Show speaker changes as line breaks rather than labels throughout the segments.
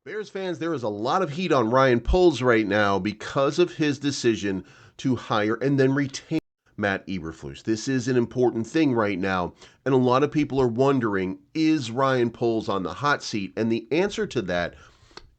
Bears fans, there is a lot of heat on Ryan Poles right now because of his decision to hire and then retain Matt Eberflus. This is an important thing right now, and a lot of people are wondering, is Ryan Poles on the hot seat? And the answer to that,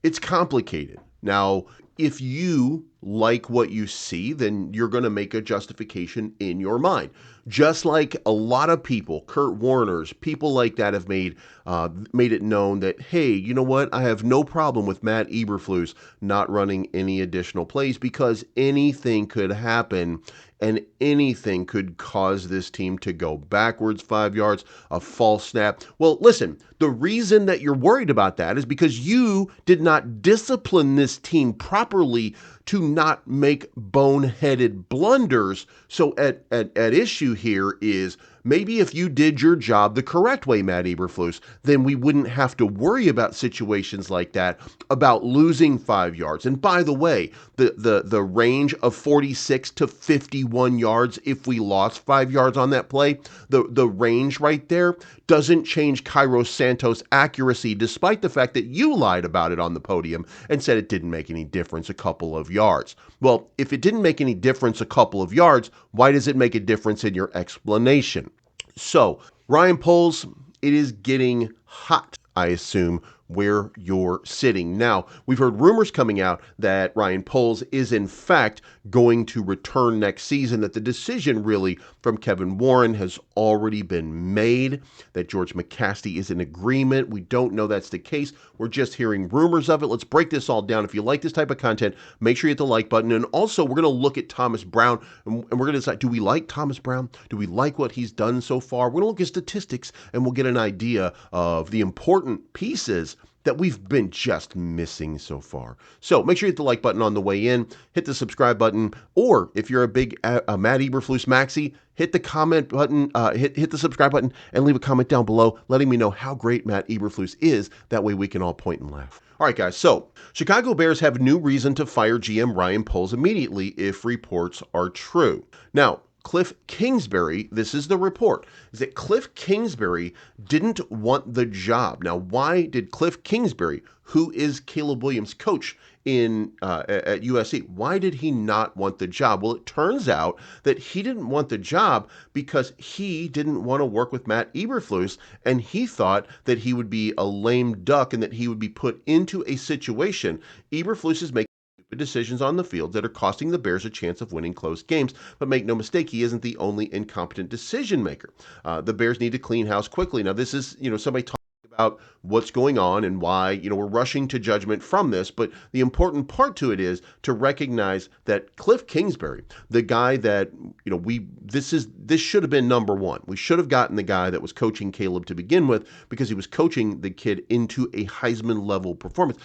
it's complicated. Now, if you like what you see, then you're going to make a justification in your mind. Just like a lot of people, Kurt Warner's, people like that have made it known that, hey, you know what? I have no problem with Matt Eberflus not running any additional plays because anything could happen and anything could cause this team to go backwards 5 yards, a false snap. Well, listen, the reason that you're worried about that is because you did not discipline this team properly to not make boneheaded blunders. So at issue here is maybe if you did your job the correct way, Matt Eberflus, then we wouldn't have to worry about situations like that, about losing 5 yards. And by the way, the range of 46 to 51 yards if we lost 5 yards on that play, the range right there doesn't change Cairo Santos' accuracy, despite the fact that you lied about it on the podium and said it didn't make any difference a couple of yards. Well, if it didn't make any difference a couple of yards, why does it make a difference in your explanation? So, Ryan Poles, it is getting hot, I assume, where you're sitting. Now, we've heard rumors coming out that Ryan Poles is in fact going to return next season, that the decision really from Kevin Warren has already been made, that George McCasty is in agreement. We don't know that's the case. We're just hearing rumors of it. Let's break this all down. If you like this type of content, make sure you hit the like button. And also, we're going to look at Thomas Brown, and we're going to decide, do we like Thomas Brown? Do we like what he's done so far? We're going to look at statistics, and we'll get an idea of the important pieces that we've been just missing so far. So make sure you hit the like button on the way in, hit the subscribe button, or if you're a big Matt Eberflus maxi, hit the comment button, hit the subscribe button, and leave a comment down below letting me know how great Matt Eberflus is. That way we can all point and laugh. All right, guys, so Chicago Bears have new reason to fire GM Ryan Poles immediately if reports are true. Now, Cliff Kingsbury, this is the report, is that Cliff Kingsbury didn't want the job. Now, why did Cliff Kingsbury, who is Caleb Williams' coach at USC, why did he not want the job? Well, it turns out that he didn't want the job because he didn't want to work with Matt Eberflus, and he thought that he would be a lame duck and that he would be put into a situation. Eberflus is making decisions on the field that are costing the Bears a chance of winning close games. But make no mistake, he isn't the only incompetent decision maker. The Bears need to clean house quickly. Now, this is, somebody talking about what's going on and why, we're rushing to judgment from this. But the important part to it is to recognize that Cliff Kingsbury, the guy that, this should have been number one. We should have gotten the guy that was coaching Caleb to begin with because he was coaching the kid into a Heisman level performance.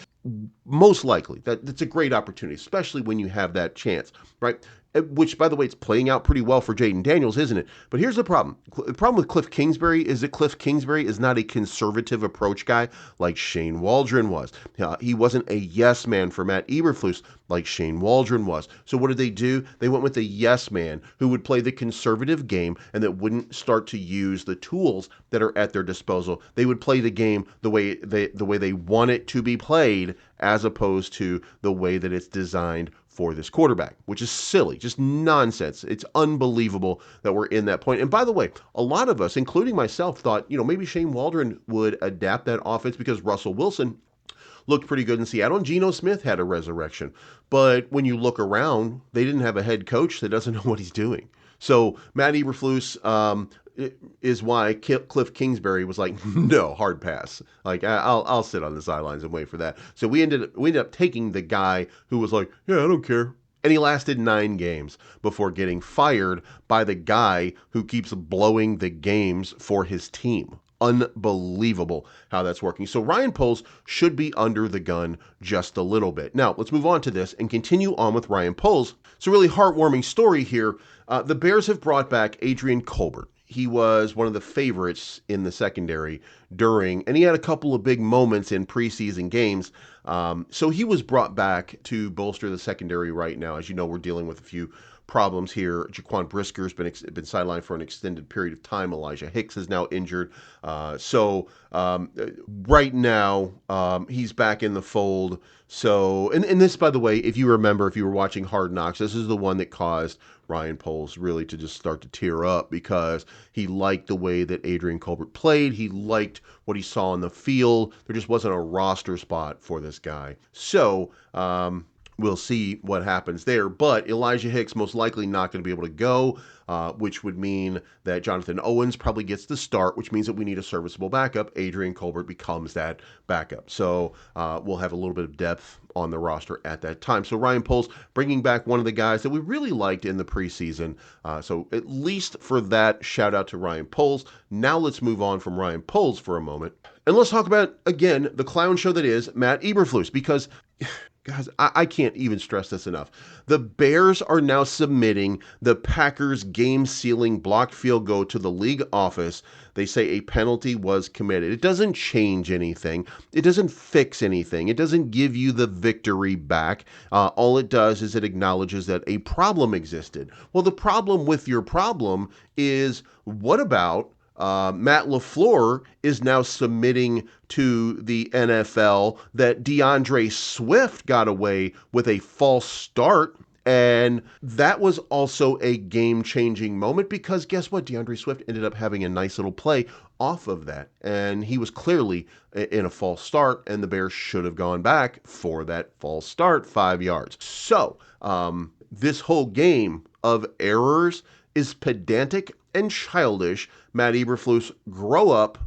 Most likely, that's a great opportunity, especially when you have that chance, right? Which, by the way, it's playing out pretty well for Jaden Daniels, isn't it? But here's the problem. The problem with Cliff Kingsbury is that Cliff Kingsbury is not a conservative approach guy like Shane Waldron was. He wasn't a yes man for Matt Eberflus like Shane Waldron was. So what did they do? They went with a yes man who would play the conservative game and that wouldn't start to use the tools that are at their disposal. They would play the game the way they want it to be played, as opposed to the way that it's designed for this quarterback, which is silly, just nonsense. It's unbelievable that we're in that point. And by the way, a lot of us, including myself, thought, maybe Shane Waldron would adapt that offense because Russell Wilson looked pretty good in Seattle, and Geno Smith had a resurrection. But when you look around, they didn't have a head coach that doesn't know what he's doing. So Matt Eberflus is why Cliff Kingsbury was like, no, hard pass. Like, I'll sit on the sidelines and wait for that. So we ended up taking the guy who was like, yeah, I don't care. And he lasted 9 games before getting fired by the guy who keeps blowing the games for his team. Unbelievable how that's working. So Ryan Poles should be under the gun just a little bit. Now, let's move on to this and continue on with Ryan Poles. It's a really heartwarming story here. The Bears have brought back Adrian Colbert. He was one of the favorites in the secondary and he had a couple of big moments in preseason games. So he was brought back to bolster the secondary right now. As you know, we're dealing with a few problems here. Jaquan Brisker's been sidelined for an extended period of time. Elijah Hicks is now injured. Right now, he's back in the fold. So, and this, by the way, if you remember, if you were watching Hard Knocks, this is the one that caused Ryan Poles really to just start to tear up because he liked the way that Adrian Colbert played. He liked what he saw on the field. There just wasn't a roster spot for this guy. So, we'll see what happens there. But Elijah Hicks most likely not going to be able to go, which would mean that Jonathan Owens probably gets the start, which means that we need a serviceable backup. Adrian Colbert becomes that backup. So we'll have a little bit of depth on the roster at that time. So Ryan Poles bringing back one of the guys that we really liked in the preseason. So at least for that, shout out to Ryan Poles. Now let's move on from Ryan Poles for a moment. And let's talk about, again, the clown show that is Matt Eberflus, because guys, I can't even stress this enough. The Bears are now submitting the Packers game-sealing blocked field goal to the league office. They say a penalty was committed. It doesn't change anything. It doesn't fix anything. It doesn't give you the victory back. All it does is it acknowledges that a problem existed. Well, the problem with your problem is, what about Matt LaFleur is now submitting to the NFL that DeAndre Swift got away with a false start. And that was also a game-changing moment because guess what? DeAndre Swift ended up having a nice little play off of that. And he was clearly in a false start, and the Bears should have gone back for that false start, 5 yards. So this whole game of errors is pedantic and childish. Matt Eberflus, grow up,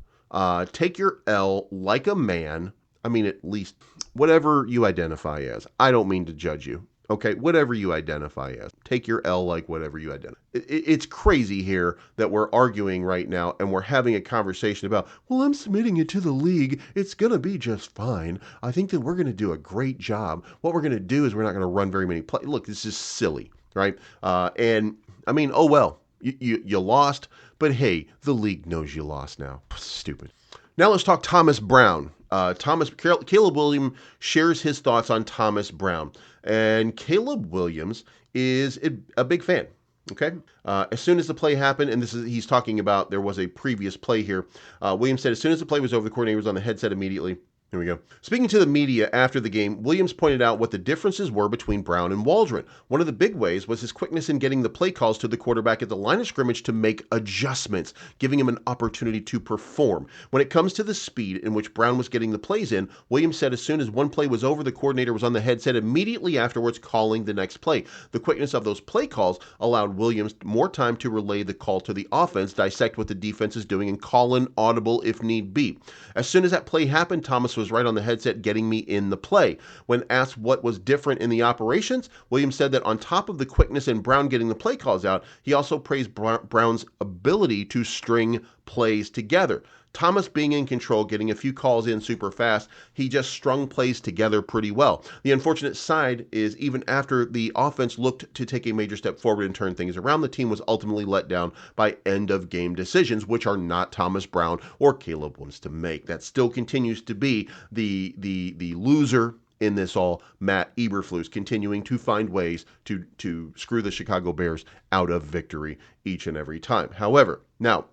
take your L like a man. I mean, at least whatever you identify as. I don't mean to judge you. Okay, whatever you identify as. Take your L like whatever you identify. It's crazy here that we're arguing right now and we're having a conversation about, well, I'm submitting it to the league. It's going to be just fine. I think that we're going to do a great job. What we're going to do is we're not going to run very many plays. Look, this is silly, right? And I mean, oh well. You lost, but hey, the league knows you lost now. Stupid. Now let's talk Thomas Brown. Caleb Williams shares his thoughts on Thomas Brown. And Caleb Williams is a big fan. Okay. As soon as the play happened, and he's talking about there was a previous play here. Williams said as soon as the play was over, the coordinator was on the headset immediately. Here we go. Speaking to the media after the game, Williams pointed out what the differences were between Brown and Waldron. One of the big ways was his quickness in getting the play calls to the quarterback at the line of scrimmage to make adjustments, giving him an opportunity to perform. When it comes to the speed in which Brown was getting the plays in, Williams said as soon as one play was over, the coordinator was on the headset immediately afterwards calling the next play. The quickness of those play calls allowed Williams more time to relay the call to the offense, dissect what the defense is doing, and call an audible if need be. As soon as that play happened, Thomas was right on the headset getting me in the play. When asked what was different in the operations, Williams said that on top of the quickness in Brown getting the play calls out, he also praised Brown's ability to string plays together. Thomas being in control, getting a few calls in super fast, he just strung plays together pretty well. The unfortunate side is even after the offense looked to take a major step forward and turn things around, the team was ultimately let down by end-of-game decisions, which are not Thomas Brown or Caleb Williams to make. That still continues to be the loser in this all, Matt Eberflus, continuing to find ways to screw the Chicago Bears out of victory each and every time. However, now,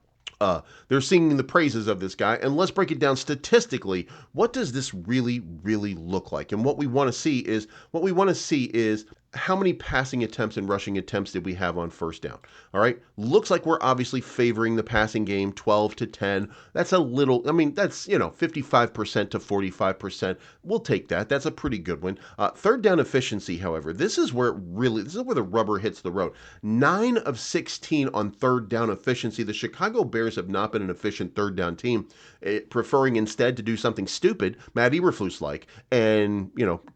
they're singing the praises of this guy, and let's break it down statistically. What does this really, really look like? And what we want to see is how many passing attempts and rushing attempts did we have on first down? All right. Looks like we're obviously favoring the passing game 12-10. That's a little, I mean, that's, 55% to 45%. We'll take that. That's a pretty good one. Third down efficiency, however, this is where the rubber hits the road. 9 of 16 on third down efficiency. The Chicago Bears have not been an efficient third down team, preferring instead to do something stupid, Matt Eberflus like, and,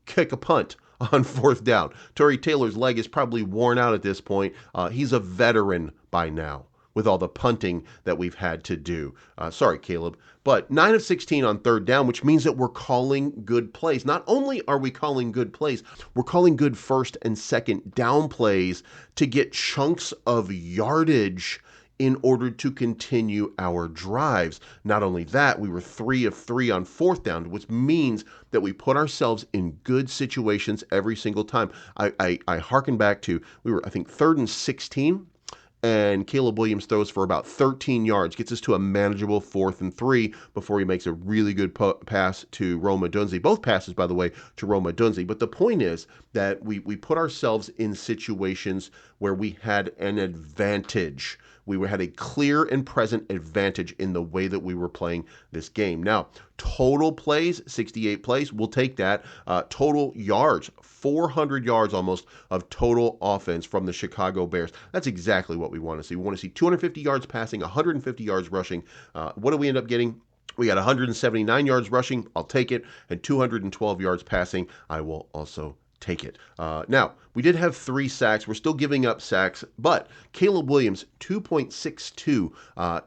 kick a punt on fourth down. Torrey Taylor's leg is probably worn out at this point. He's a veteran by now with all the punting that we've had to do. Sorry, Caleb. But 9 of 16 on third down, which means that we're calling good plays. Not only are we calling good plays, we're calling good first and second down plays to get chunks of yardage in order to continue our drives. Not only that, we were 3 of 3 on fourth down, which means that we put ourselves in good situations every single time. I harken back to, we were, I think, 3rd and 16, and Caleb Williams throws for about 13 yards, gets us to a manageable 4th and 3 before he makes a really good pass to Rome Odunze. Both passes, by the way, to Rome Odunze. But the point is that we put ourselves in situations where we had an advantage. We had a clear and present advantage in the way that we were playing this game. Now, total plays, 68 plays, we'll take that. Total yards, 400 yards almost of total offense from the Chicago Bears. That's exactly what we want to see. We want to see 250 yards passing, 150 yards rushing. What do we end up getting? We got 179 yards rushing. I'll take it. And 212 yards passing. I will also take it. Now, we did have 3 sacks. We're still giving up sacks, but Caleb Williams, 2.62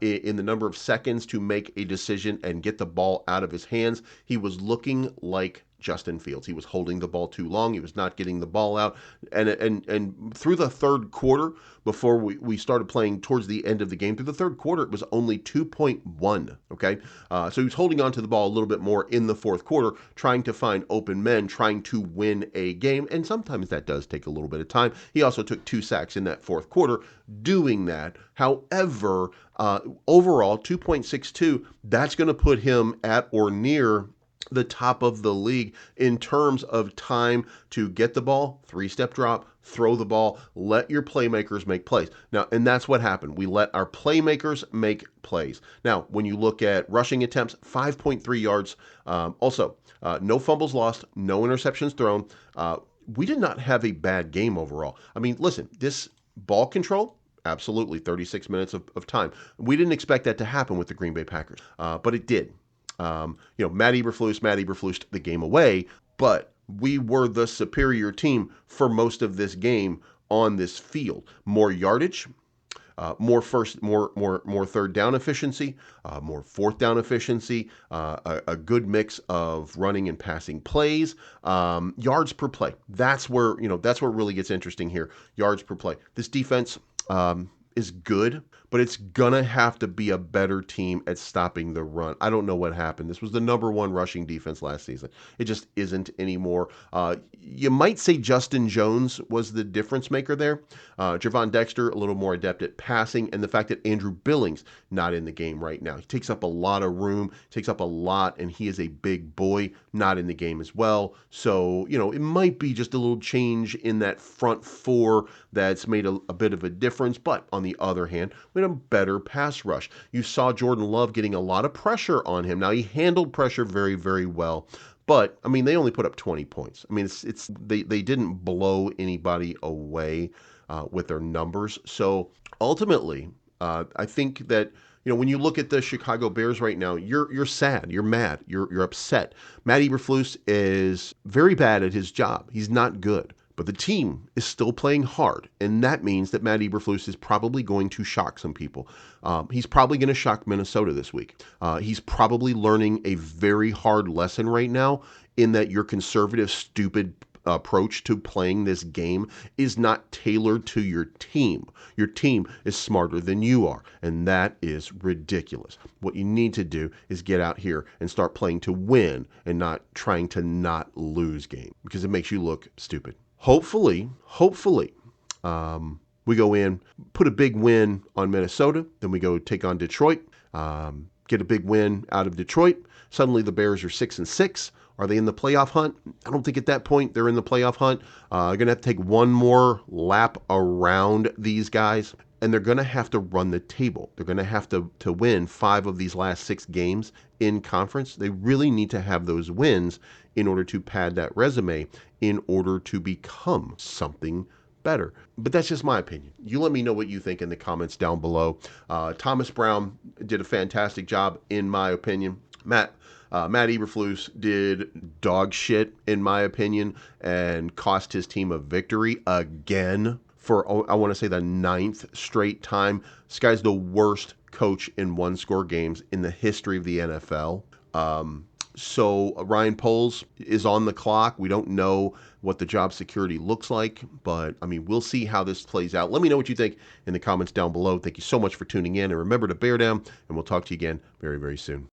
in the number of seconds to make a decision and get the ball out of his hands. He was looking like Justin Fields. He was holding the ball too long. He was not getting the ball out. And through the third quarter, before we started playing towards the end of the game, through the third quarter, it was only 2.1, okay? So he was holding on to the ball a little bit more in the fourth quarter, trying to find open men, trying to win a game, and sometimes that does take a little bit of time. He also took 2 sacks in that fourth quarter doing that. However, overall, 2.62, that's going to put him at or near the top of the league in terms of time to get the ball, 3-step drop, throw the ball, let your playmakers make plays. Now, and that's what happened. We let our playmakers make plays. Now, when you look at rushing attempts, 5.3 yards. Also, no fumbles lost, no interceptions thrown. We did not have a bad game overall. I mean, listen, this ball control, absolutely 36 minutes of time. We didn't expect that to happen with the Green Bay Packers, but it did. Matt Eberflus the game away, but we were the superior team for most of this game on this field. More yardage, more third down efficiency, more fourth down efficiency, a good mix of running and passing plays, yards per play. That's where it really gets interesting here. Yards per play. This defense is good, but it's gonna have to be a better team at stopping the run. I don't know what happened. This was the number 1 rushing defense last season. It just isn't anymore. You might say Justin Jones was the difference maker there. Javon Dexter, a little more adept at passing, and the fact that Andrew Billings not in the game right now. He takes up a lot of room, takes up a lot, and he is a big boy, not in the game as well. So, it might be just a little change in that front 4 that's made a bit of a difference, but on the other hand, we had a better pass rush. You saw Jordan Love getting a lot of pressure on him. Now, he handled pressure very, very well, but, I mean, they only put up 20 points. I mean, they didn't blow anybody away with their numbers. So, ultimately, I think that, when you look at the Chicago Bears right now, you're sad, you're mad, you're upset. Matt Eberflus is very bad at his job. He's not good. But the team is still playing hard, and that means that Matt Eberflus is probably going to shock some people. He's probably going to shock Minnesota this week. He's probably learning a very hard lesson right now in that your conservative, stupid approach to playing this game is not tailored to your team. Your team is smarter than you are, and that is ridiculous. What you need to do is get out here and start playing to win and not trying to not lose game, because it makes you look stupid. Hopefully, we go in, put a big win on Minnesota, then we go take on Detroit, get a big win out of Detroit. Suddenly the Bears are 6-6. Are they in the playoff hunt? I don't think at that point they're in the playoff hunt. They're going to have to take one more lap around these guys, and they're going to have to run the table. They're going to have to win 5 of these last 6 games in conference. They really need to have those wins in order to pad that resume, in order to become something better. But that's just my opinion. You let me know what you think in the comments down below. Thomas Brown did a fantastic job, in my opinion. Matt Eberflus did dog shit, in my opinion, and cost his team a victory again for, I want to say, the 9th straight time. This guy's the worst coach in 1-score games in the history of the NFL. So Ryan Poles is on the clock. We don't know what the job security looks like, but I mean, we'll see how this plays out. Let me know what you think in the comments down below. Thank you so much for tuning in, and remember to bear down, and we'll talk to you again very, very soon.